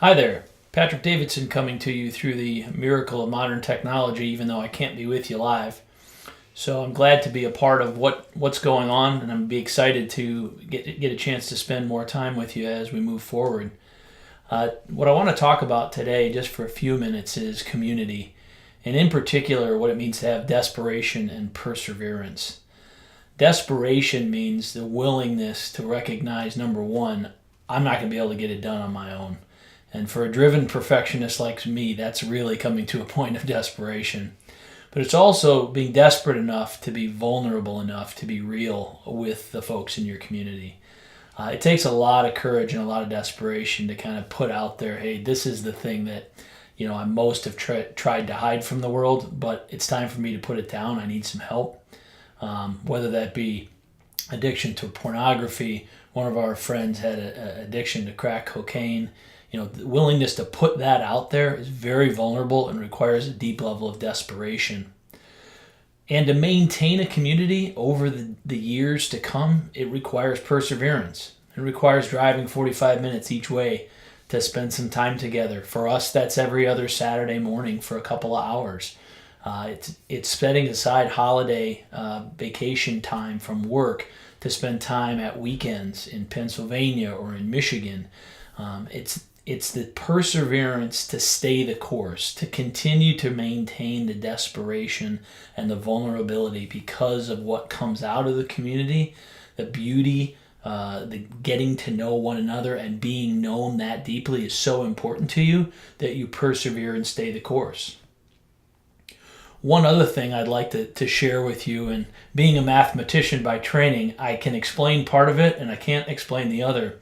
Hi there, Patrick Davidson coming to you through the miracle of modern technology, even though I can't be with you live. So I'm glad to be a part of what's going on, and I'm be excited to get a chance to spend more time with you as we move forward. What I want to talk about today, just for a few minutes, is community, and in particular, what it means to have desperation and perseverance. Desperation means the willingness to recognize, number one, I'm not going to be able to get it done on my own. And for a driven perfectionist like me, that's really coming to a point of desperation. But it's also being desperate enough to be vulnerable enough to be real with the folks in your community. It takes a lot of courage and a lot of desperation to kind of put out there, hey, this is the thing that I most have tried to hide from the world, but it's time for me to put it down. I need some help. Whether that be addiction to pornography, one of our friends had an addiction to crack cocaine. The willingness to put that out there is very vulnerable and requires a deep level of desperation. And to maintain a community over the years to come, it requires perseverance. It requires driving 45 minutes each way to spend some time together. For us, that's every other Saturday morning for a couple of hours. It's setting aside holiday vacation time from work to spend time at weekends in Pennsylvania or in Michigan. It's the perseverance to stay the course, to continue to maintain the desperation and the vulnerability because of what comes out of the community, the beauty, the getting to know one another and being known that deeply is so important to you that you persevere and stay the course. One other thing I'd like to share with you, and being a mathematician by training, I can explain part of it and I can't explain the other,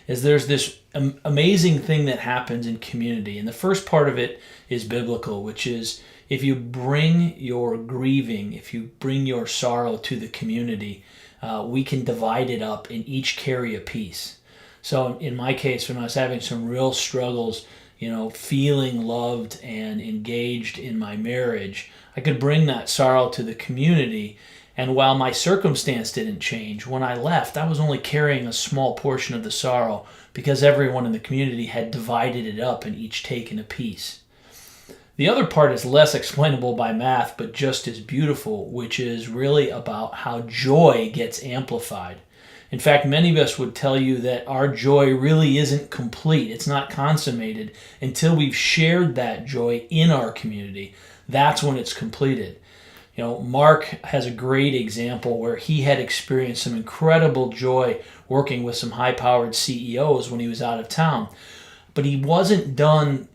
is there's this amazing thing that happens in community. And the first part of it is biblical, which is if you bring your grieving, if you bring your sorrow to the community, we can divide it up and each carry a piece. So in my case, when I was having some real struggles, feeling loved and engaged in my marriage, I could bring that sorrow to the community. And while my circumstance didn't change, when I left, I was only carrying a small portion of the sorrow because everyone in the community had divided it up and each taken a piece. The other part is less explainable by math, but just as beautiful, which is really about how joy gets amplified. In fact, many of us would tell you that our joy really isn't complete. It's not consummated until we've shared that joy in our community. That's when it's completed. Mark has a great example where he had experienced some incredible joy working with some high-powered CEOs when he was out of town. But he wasn't done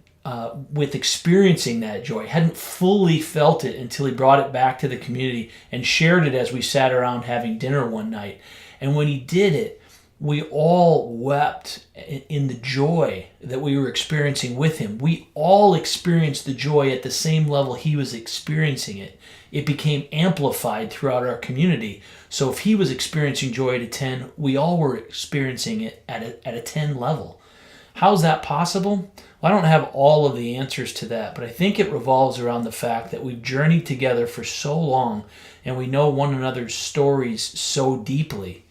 with experiencing that joy. Hadn't fully felt it until he brought it back to the community and shared it as we sat around having dinner one night. And when he did it, we all wept in the joy that we were experiencing with him. We all experienced the joy at the same level he was experiencing it. It became amplified throughout our community. So if he was experiencing joy at a 10, we all were experiencing it at a 10 level. How's that possible? Well, I don't have all of the answers to that, but I think it revolves around the fact that we've journeyed together for so long and we know one another's stories so deeply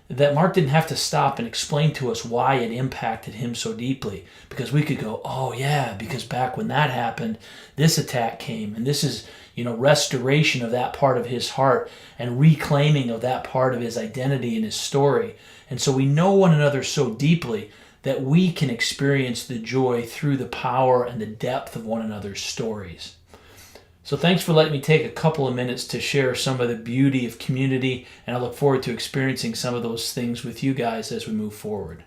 that Mark didn't have to stop and explain to us why it impacted him so deeply, because we could go, oh yeah, because back when that happened, this attack came, and this is, restoration of that part of his heart and reclaiming of that part of his identity and his story. And so we know one another so deeply that we can experience the joy through the power and the depth of one another's stories. So thanks for letting me take a couple of minutes to share some of the beauty of community, and I look forward to experiencing some of those things with you guys as we move forward.